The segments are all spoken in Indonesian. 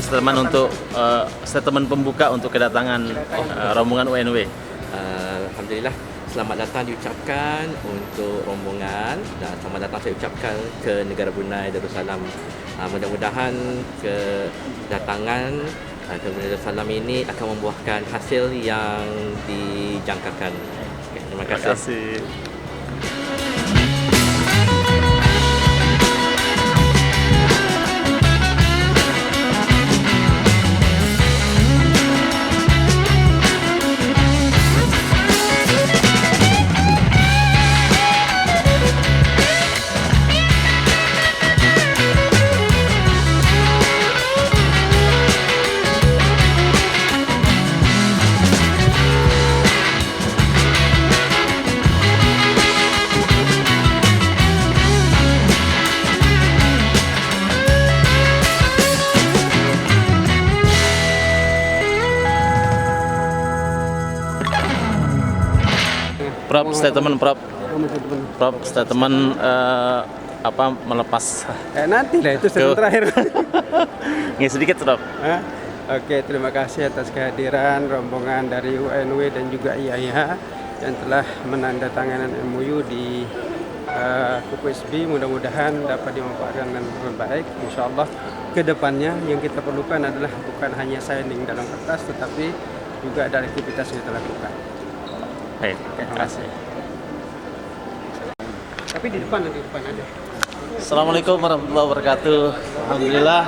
statement untuk statement pembuka untuk kedatangan rombongan UNW. Alhamdulillah, selamat datang diucapkan untuk rombongan dan selamat datang saya ucapkan ke negara Brunei Darussalam. Mudah-mudahan kedatangan ke Brunei Darussalam ini akan membuahkan hasil yang dijangkakan. Okay, terima kasih. Prof, statement apa melepas Nanti lah itu statement terakhir. nggak sedikit, Prof. Oke, terima kasih atas kehadiran rombongan dari UNW dan juga IAIH yang telah menandatangani MOU di KUPSB. Mudah-mudahan dapat dimanfaatkan dengan baik. Insya Allah kedepannya yang kita perlukan adalah bukan hanya signing dalam kertas, tetapi juga ada aktivitas yang kita lakukan. Baik, terima kasih. Tapi di depan ada. Assalamualaikum warahmatullahi wabarakatuh. Alhamdulillah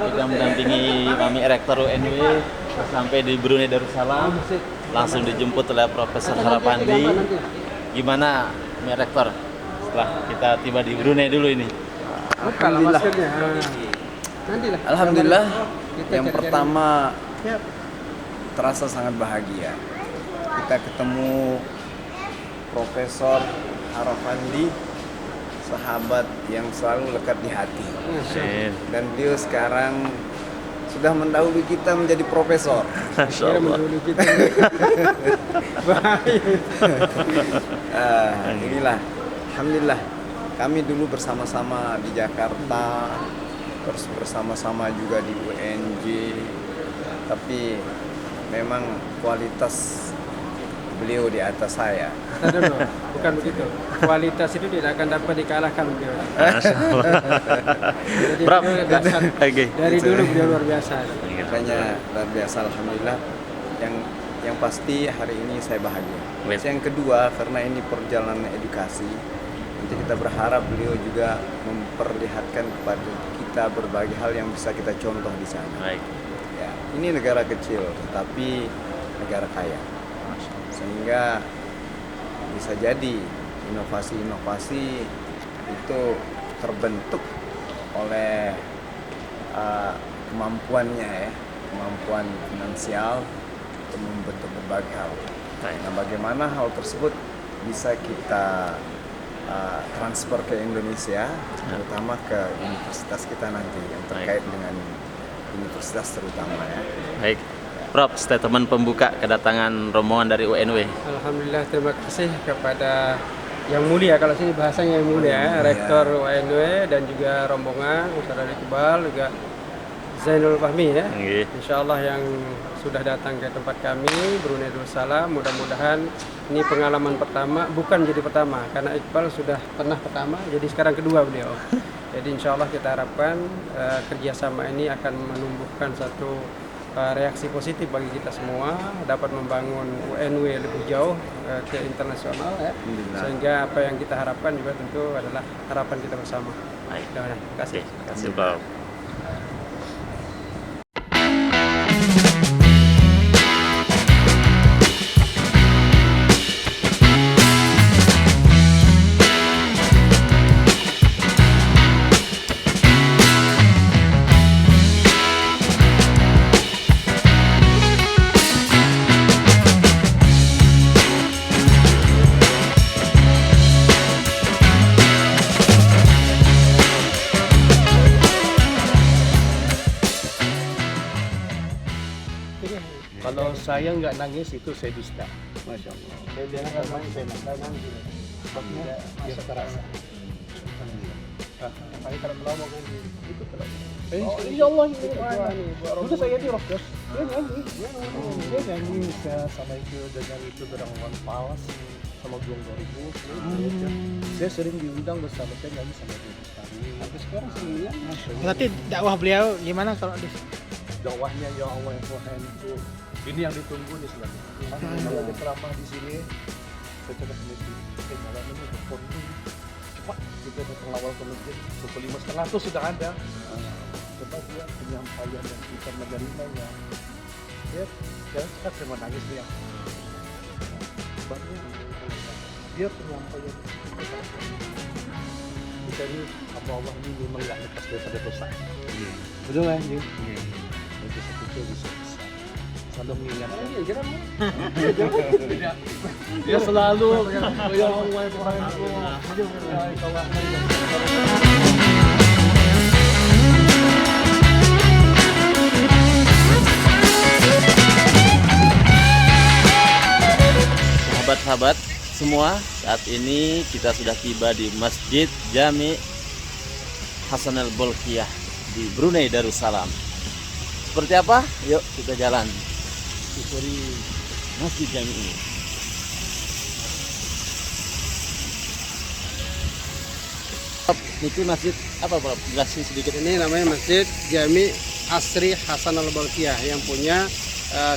sudah mendampingi Mami Rektor UNW sampai di Brunei Darussalam. Langsung dijemput oleh Profesor Harapandi. Gimana Mami Rektor setelah kita tiba di Brunei dulu ini? Alhamdulillah. Yang pertama terasa sangat bahagia. Kita ketemu Profesor Harapandi, sahabat yang selalu lekat di hati. Dan beliau sekarang sudah mendahului kita menjadi profesor. Inilah, alhamdulillah. Kami dulu bersama-sama di Jakarta, terus bersama-sama juga di UNJ. Tapi memang kualitas beliau di atas saya. Bukan begitu. Kualitas itu tidak akan dapat dikalahkan beliau. Prof, Dari dulu beliau luar biasa. Makanya luar biasa, alhamdulillah. Yang pasti hari ini saya bahagia. Yang kedua, karena ini perjalanan edukasi, nanti kita berharap beliau juga memperlihatkan kepada kita berbagai hal yang bisa kita contoh di sana. Baik. Ya, ini negara kecil, tetapi negara kaya. Sehingga bisa jadi inovasi-inovasi itu terbentuk oleh kemampuannya, kemampuan finansial untuk membentuk berbagai hal. Nah, bagaimana hal tersebut bisa kita transfer ke Indonesia, terutama ke universitas kita nanti yang terkait dengan universitas terutama ya. Baik. Prof, statement pembuka kedatangan rombongan dari UNW. Alhamdulillah, terima kasih kepada yang mulia, kalau sini bahasanya yang mulia, Rektor UNW dan juga rombongan Saudara Iqbal, juga Zainul Fahmi ya. Insya Allah yang sudah datang ke tempat kami Brunei Darussalam, mudah-mudahan ini pengalaman pertama, bukan jadi pertama karena Iqbal sudah pernah pertama, jadi sekarang kedua beliau. Jadi insya Allah kita harapkan kerjasama ini akan menumbuhkan satu reaksi positif bagi kita semua, dapat membangun UNW lebih jauh ke internasional ya. Sehingga apa yang kita harapkan juga tentu adalah harapan kita bersama. Baik. Terima kasih. Terima kasih, Prof. Kalau saya nggak nangis itu saya dusta. Masya Allah. Saya nangis. Sebabnya dia terasa. Saya kalau lama kan itu kalau. Insya Allah ini udah saya di Rockers. Dia nyanyi sama itu dengan itu Berangan Palas sama Gong 2000. Saya sering diundang bersama saya nyanyi sama dia. Sampai sekarang sering lihat. Berarti dakwah beliau gimana kalau di Dakwahnya ya Allah itu ini yang ditunggu nih sebenarnya. Kalau ada ceramah di sini, saya cakap mesti malam ini telepon cepat kita datang awal ke masjid pukul 5:30 tuh sudah ada. Coba dia penyampaian yang kita menerimanya. Dia cepat saya menangis dia. Sebabnya dia penyampaian kita ini hamba Allah ini memang nggak lepas daripada dosa. Betul kan? Itu satu bisa selalu mengingatkan. Dia selalu ya Allah Sahabat-sahabat semua, saat ini kita sudah tiba di Masjid Jami Hasan al-Bolkiah di Brunei Darussalam. Seperti apa? Yuk kita jalan susuri Masjid Jami ini. Itu masjid apa Pak? Jelasin sedikit. Ini namanya Masjid Jami Asri Hasan al-Bolkiah yang punya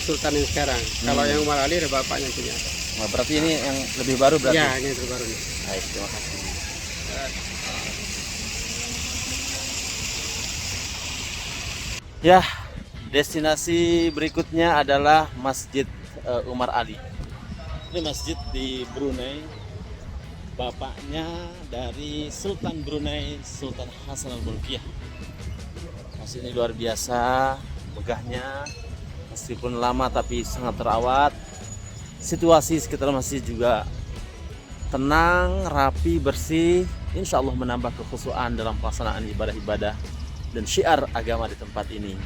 Sultan yang sekarang. Kalau yang Umar Ali ada bapaknya punya. Nah, berarti ini yang lebih baru berarti? Ya, ini terbaru nih. Baik, terima kasih. Ya, destinasi berikutnya adalah Masjid Umar Ali. Ini masjid di Brunei. Bapaknya dari Sultan Brunei, Sultan Hasan al-Bolkiah. Masjid ini luar biasa, megahnya. Meskipun lama tapi sangat terawat. Situasi sekitar masjid juga tenang, rapi, bersih. Insya Allah menambah kekhusyuan dalam pelaksanaan ibadah-ibadah dan syiar agama di tempat ini.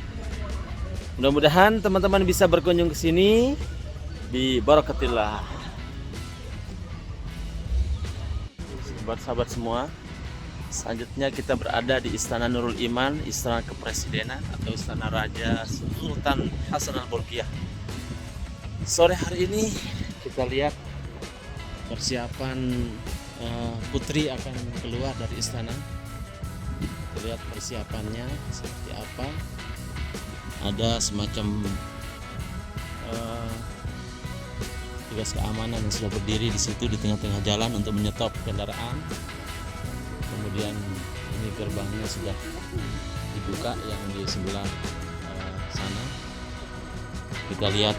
Mudah-mudahan teman-teman bisa berkunjung ke sini bi barakatillah. Sahabat-sahabat semua, selanjutnya kita berada di Istana Nurul Iman, Istana Kepresidenan atau Istana Raja Sultan Hasan al-Bolkiah. Sore hari ini kita lihat persiapan putri akan keluar dari istana. Kita lihat persiapannya seperti apa. Ada semacam tugas keamanan yang sudah berdiri di situ di tengah-tengah jalan untuk menyetop kendaraan. Kemudian ini gerbangnya sudah dibuka yang di sebelah sana. Kita lihat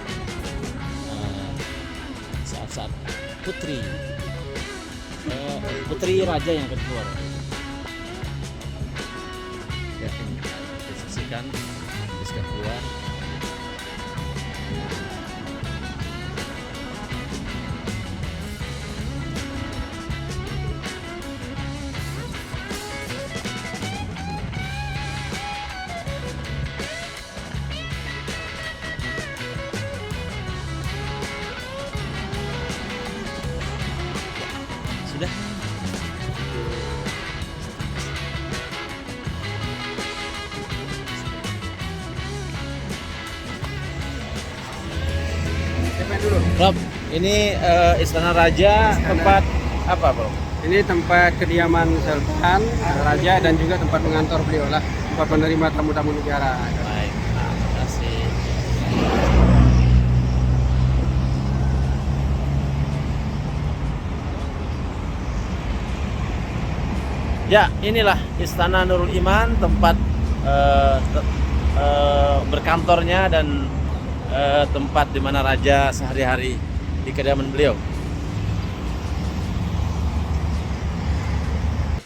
saat-saat putri raja yang akan keluar. Ya, kita saksikan bisa keluar. Sudah. Rob, ini Istana Raja tempat apa, Bro? Ini tempat kediaman Sultan Raja dan juga tempat mengantor beliau lah, tempat menerima tamu-tamu negara. Baik, terima kasih. Ya, inilah Istana Nurul Iman, tempat berkantornya dan tempat di mana raja sehari-hari di kediaman beliau.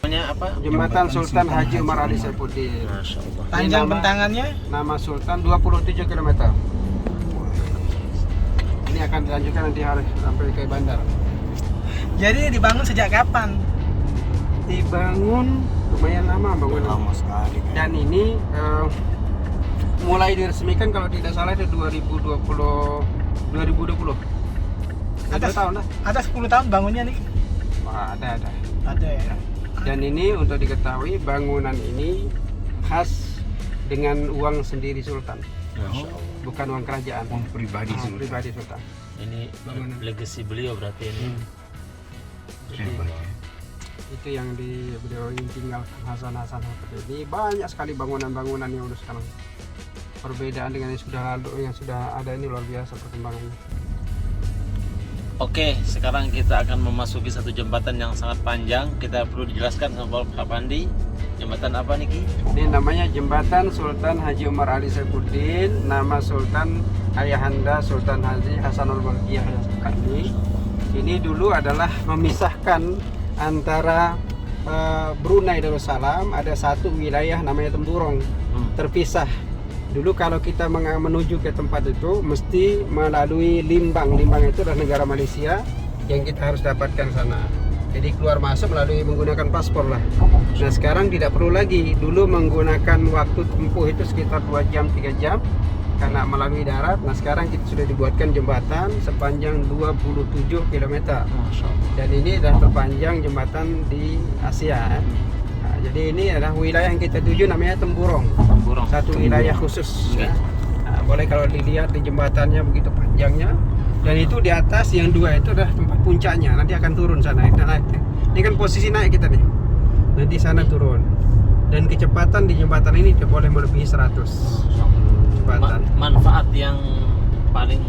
Namanya apa? Jembatan Sultan Haji Umar Ali Saifuddin. Masya Allah. panjang bentangannya? Nama Sultan 27 km. Ini akan dilanjutkan nanti hari sampai ke bandar. Jadi dibangun sejak kapan? Dibangun lumayan lama bangunan. sekali. Dan ini mulai diresmikan kalau tidak salah itu 2020. Ada 2 tahun lah. Ada 10 tahun bangunnya nih. Wah, ada. Ada ya. Dan ini untuk diketahui bangunan ini khas dengan uang sendiri Sultan, bukan uang kerajaan. Uang pribadi Sultan. Pribadi Sultan. Ini legacy beliau berarti ini. Hebat ya. Itu yang beliau tinggalkan Hasan seperti ini. Banyak sekali bangunan-bangunan yang udah sekarang. Perbedaan dengan yang sudah ada ini luar biasa perkembangannya. Oke, sekarang kita akan memasuki satu jembatan yang sangat panjang. Kita perlu dijelaskan sama Pak Pandi. Jembatan apa nih Ki? Ini namanya Jembatan Sultan Haji Umar Ali Saifuddin. Nama Sultan Ayahanda Sultan Haji Hasanul Bolkiah Soekarno. Ini dulu adalah memisahkan antara Brunei Darussalam. Ada satu wilayah namanya Temburong, terpisah. Dulu kalau kita menuju ke tempat itu mesti melalui Limbang. Limbang itu adalah negara Malaysia yang kita harus dapatkan sana. Jadi keluar masuk melalui menggunakan paspor lah. Nah sekarang tidak perlu lagi. Dulu menggunakan waktu tempuh itu sekitar 2 jam 3 jam karena melalui darat. Nah sekarang kita sudah dibuatkan jembatan sepanjang 27 km. Dan ini adalah terpanjang jembatan di Asia. Nah, jadi ini adalah wilayah yang kita tuju namanya Temburong. Satu wilayah khusus. Ya. Nah, boleh kalau dilihat di jembatannya begitu panjangnya. Dan itu di atas yang 2 itu adalah tempat puncaknya. Nanti akan turun sana. Naik. Ini kan posisi naik kita nih. Nanti sana turun. Dan kecepatan di jembatan ini tidak boleh melebihi 100. Kecepatan. Manfaat yang paling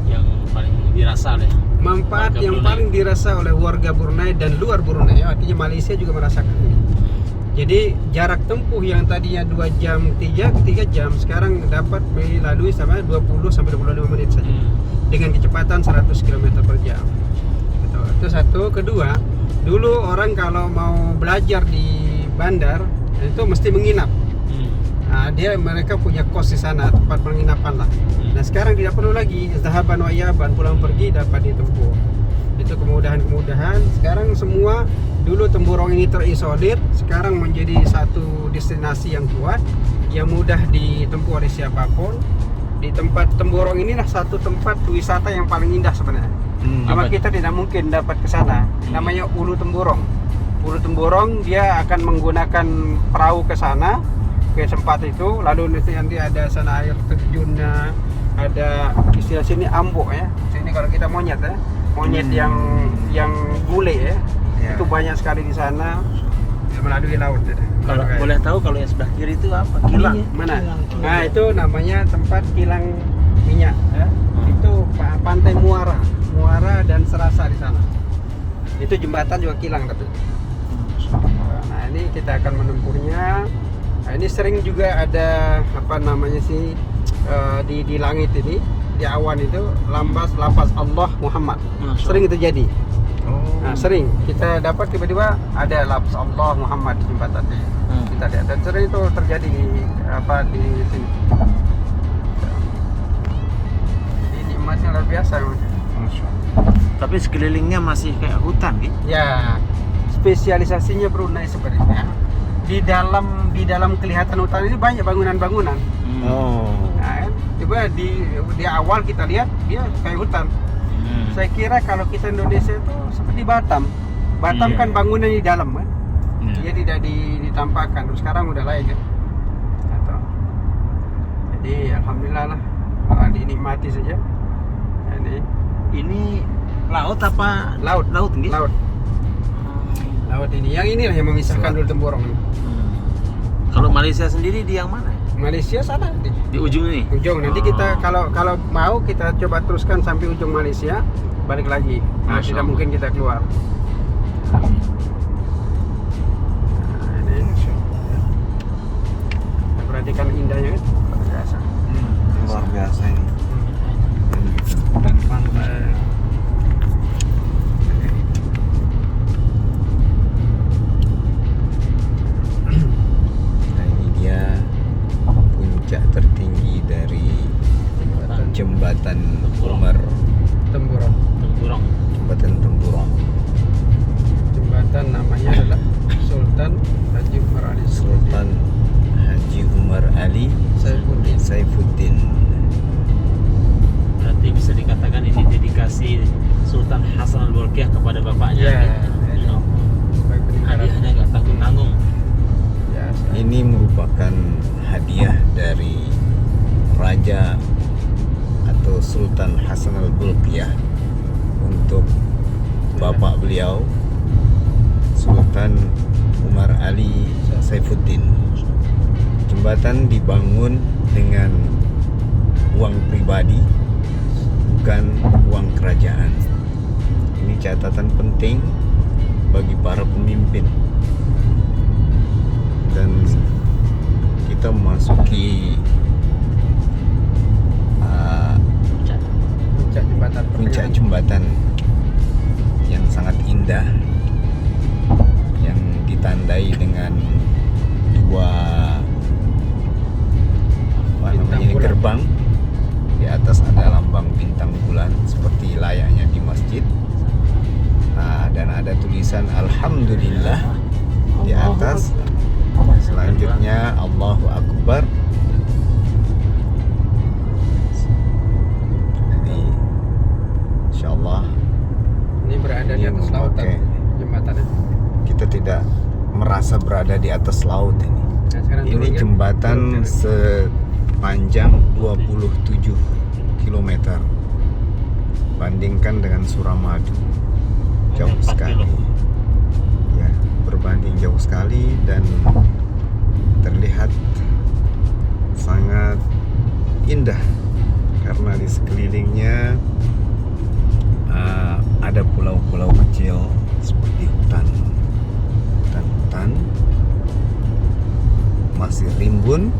yang paling dirasa oleh Manfaat warga yang Brunei. paling dirasa oleh warga Brunei dan luar Brunei, artinya Malaysia juga merasakan ini. Jadi jarak tempuh yang tadinya 2 jam 3 jam sekarang dapat dilalui sama 20 sampai 25 menit saja dengan kecepatan 100 km per jam. Itu satu. Kedua, dulu orang kalau mau belajar di bandar itu mesti menginap. Nah, mereka punya kos di sana, tempat penginapan lah. Nah sekarang tidak perlu lagi zahaban wa iyaban, pulang pergi dapat ditempuh. Itu kemudahan-kemudahan. Sekarang semua dulu Temburong ini terisolir, sekarang menjadi satu destinasi yang kuat, yang mudah ditempuh oleh siapapun. Di tempat Temburong inilah satu tempat wisata yang paling indah sebenarnya. Cuma kita tidak mungkin dapat ke sana. Namanya Ulu Temburong. Ulu Temburong dia akan menggunakan perahu ke sana, ke tempat itu, lalu nanti ada sana air terjunnya, ada istilah sini ambok ya. Sini kalau kita monyet ya, monyet yang bule ya, itu banyak sekali di sana melalui laut ya. Kalau boleh tahu kalau yang sebelah kiri itu apa? Kilang. Mana? Nah itu namanya tempat kilang minyak ya. Itu pantai Muara dan Serasa di sana. Itu jembatan juga kilang tapi. Nah ini kita akan menempuhnya. Nah, ini sering juga ada di langit ini, di awan itu lafaz Allah Muhammad. Sering terjadi. Nah, sering kita dapat tiba-tiba ada lafaz Allah Muhammad di jembatan ini. Kita lihat dan sering itu terjadi di sini. Jadi nikmatnya luar biasa. Tapi sekelilingnya masih kayak hutan gitu. Ya, spesialisasinya Brunei sebenarnya. Di dalam kelihatan hutan ini banyak bangunan-bangunan. Nah, coba di awal kita lihat dia kayak hutan. Saya kira kalau kita Indonesia itu seperti Batam. Batam kan bangunan di dalam kan. Dia tidak ditampakkan. Terus sekarang udah lain kan. Jadi alhamdulillah lah, dinikmati saja. Ini laut apa? Laut gitu? Laut ini. Yang inilah yang memisahkan dulu Temburong. Kalau Malaysia sendiri di yang mana? Malaysia sana Di ujung ini. ujung. Nanti kita kalau mau kita coba teruskan sampai ujung Malaysia, balik lagi. Nah, Masya tidak Allah. mungkin kita keluar. Nah, ini perhatikan indahnya kan? Luar biasa. Luar biasa ini. Dan pantai. Nah ini dia puncak tertinggi dari jembatan Umar, Temburong. jembatan Temburong. Jembatan namanya adalah Sultan Haji Umar Ali Sultan Haji Umar Ali Saifuddin. Berarti bisa dikatakan ini dedikasi Sultan Hasanul Bolkiah kepada bapaknya. Ya, gitu. Sultan Hasan Al-Bolkiah untuk bapak beliau Sultan Umar Ali Saifuddin. Jembatan dibangun dengan uang pribadi, bukan uang kerajaan. Ini catatan penting bagi para pemimpin. Dan kita memasuki puncak jembatan yang sangat indah, yang ditandai dengan dua gerbang. Di atas ada lambang bintang bulan seperti layaknya di masjid. Dan ada tulisan Alhamdulillah di atas. Selanjutnya Allahu Akbar. Jadi insyaallah Ini berada di atas lautan jembatannya. Kita tidak merasa berada di atas laut ini. Nah, sekarang Ini turun, jembatan sepanjang 27 km. Bandingkan dengan Suramadu, jauh 4 sekali. kilo. Ya, berbanding jauh sekali dan terlihat sangat indah karena di sekelilingnya ada pulau-pulau kecil seperti hutan masih rimbun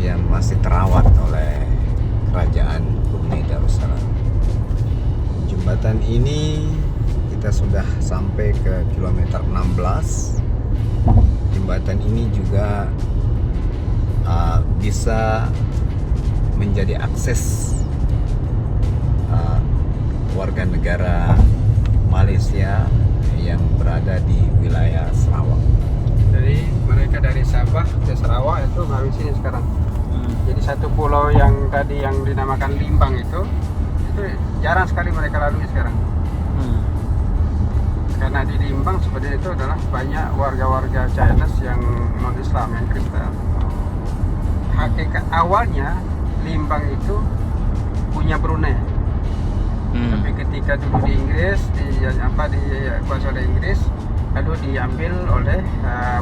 yang masih terawat oleh kerajaan Brunei Darussalam. Jembatan ini kita sudah sampai ke kilometer 16. Jembatan ini juga bisa menjadi akses warga negara Malaysia yang berada di wilayah Sarawak. Jadi mereka dari Sabah ke Sarawak itu melalui sini sekarang. Jadi satu pulau yang tadi yang dinamakan Limbang itu jarang sekali mereka lalui sekarang. Karena di Limbang sebenarnya itu adalah banyak warga-warga Chinese yang non-Islam, yang Kristen. Hakikat awalnya Limbang itu punya Brunei. Tapi ketika dulu di Inggris, dikuasai oleh Inggris, lalu diambil oleh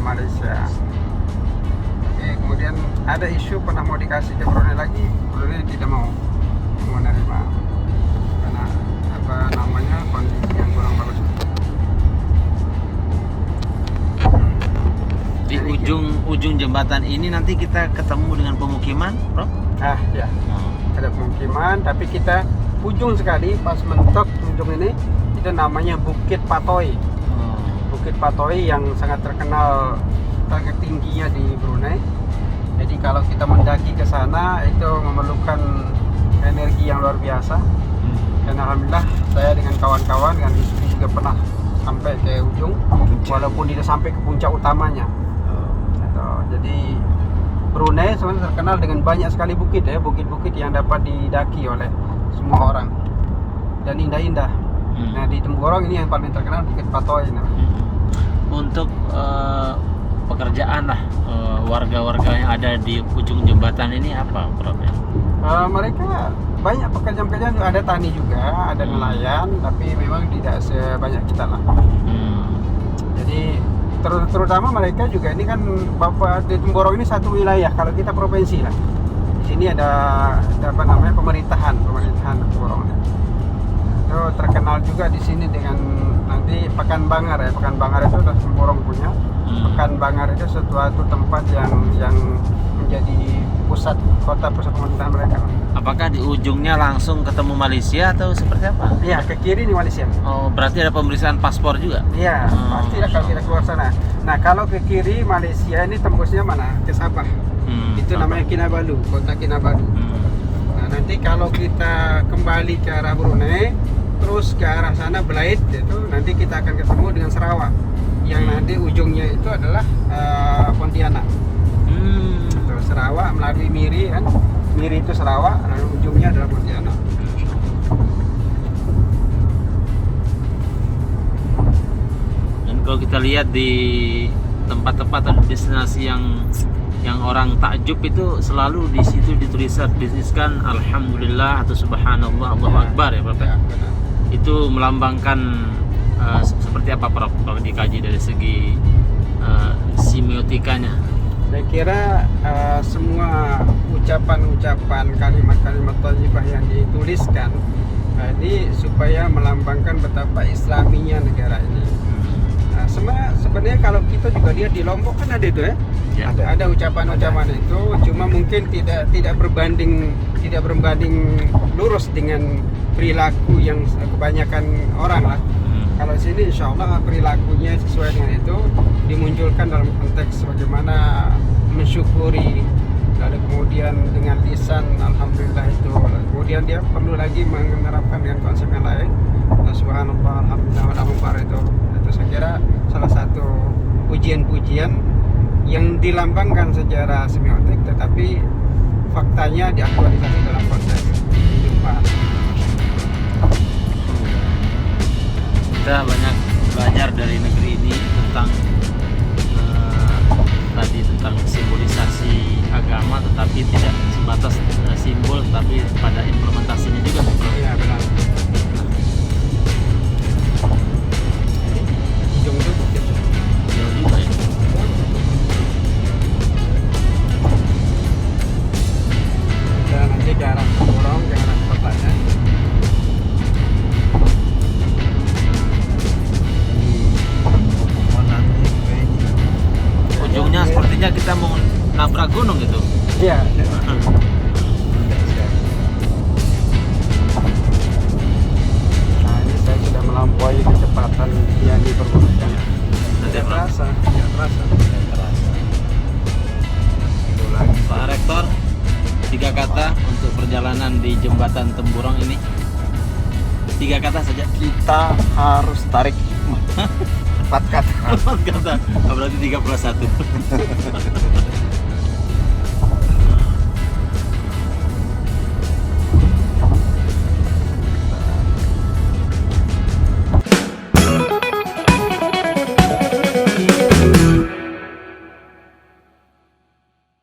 Malaysia. Oke, kemudian ada isu pernah mau dikasih ke Brunei lagi, Brunei tidak mau menerima karena kondisi yang kurang bagus. Di ujung jembatan ini nanti kita ketemu dengan pemukiman, Bro? Ya, ada pemukiman, tapi kita ujung sekali pas mentok ujung ini itu namanya Bukit Patoi. Bukit Patoi yang sangat terkenal tingginya di Brunei. Jadi kalau kita mendaki ke sana itu memerlukan energi yang luar biasa. Dan alhamdulillah saya dengan kawan-kawan dengan istri juga pernah sampai ke ujung, walaupun tidak sampai ke puncak utamanya. Jadi Brunei sebenarnya terkenal dengan banyak sekali bukit ya, bukit-bukit yang dapat didaki oleh semua orang dan indah-indah. Nah di Temburong ini yang paling terkenal Bukit Patoi. Untuk pekerjaan lah warga-warga yang ada di ujung jembatan ini apa, Bro? Mereka banyak pekerjaan-pekerjaan, ada tani juga, ada nelayan, tapi memang tidak sebanyak kita lah. Jadi terutama mereka juga ini kan Bapak di Temburong ini satu wilayah, kalau kita provinsi lah. Di sini ada pemerintahan Temburong. Itu terkenal juga di sini dengan nanti Pekan Bangar ya. Pekan Bangar itu adalah Temburong punya. Pekan Bangar itu suatu tempat yang menjadi pusat pemerintahan mereka. Apakah di ujungnya langsung ketemu Malaysia atau seperti apa? Iya, ke kiri di Malaysia. Oh, berarti ada pemeriksaan paspor juga? Iya, pastilah kalau kita keluar sana. Nah, kalau ke kiri Malaysia ini tembusnya mana? Ke Sabah. Itu namanya Kinabalu, kota Kinabalu. Nah, nanti kalau kita kembali ke arah Brunei, terus ke arah sana Belait, itu nanti kita akan ketemu dengan Sarawak. Yang nanti ujungnya itu adalah Pontianak. Terus Sarawak melalui Miri kan. Miri itu Sarawak, lalu ujungnya adalah Pontianak. Dan kalau kita lihat di tempat-tempat atau destinasi yang yang orang takjub itu selalu di situ dituliskan alhamdulillah atau subhanallah, Allahu akbar ya, Prof. Ya, benar. Itu melambangkan seperti apa, Prof, kalau dikaji dari segi semiotikanya? Saya kira semua ucapan-ucapan, kalimat-kalimat thayyibah yang dituliskan ini supaya melambangkan betapa islaminya negara ini. Sebenarnya kalau kita juga lihat di Lombok kan ada itu ya, Ya. ada ucapan-ucapan itu, cuma mungkin tidak berbanding lurus dengan perilaku yang kebanyakan orang lah. Kalau sini insya Allah perilakunya sesuai dengan itu, dimunculkan dalam konteks bagaimana mensyukuri, lalu kemudian dengan lisan alhamdulillah itu, lalu kemudian dia perlu lagi menerapkan dengan konsep yang lain, subhanallah, alhamdulillah, Allahu akbar, itu saya kira salah satu pujian-pujian yang dilambangkan secara semiotik, tetapi faktanya diaktualisasi dalam konteks kehidupan. Kita banyak belajar dari negeri ini tentang tadi tentang simbolisasi agama, tetapi tidak sebatas simbol, tapi pada implementasinya juga. Iya benar. Ujung itu bukit. Jauh juga ya. Dan nanti ke arah Temburong, ke arah kotanya. Ujungnya sepertinya kita mau nabrak gunung gitu. Iya. Nah ini saya sudah melampaui kecepatan yang diperbolehkan. Tidak terasa, tidak terasa. Itu lagi. Pak Rektor, 3 kata untuk perjalanan di jembatan Temburong ini. 3 kata saja. Kita harus tarik hikmah. 4 kata. 4 kata. Oh, berarti 3+1.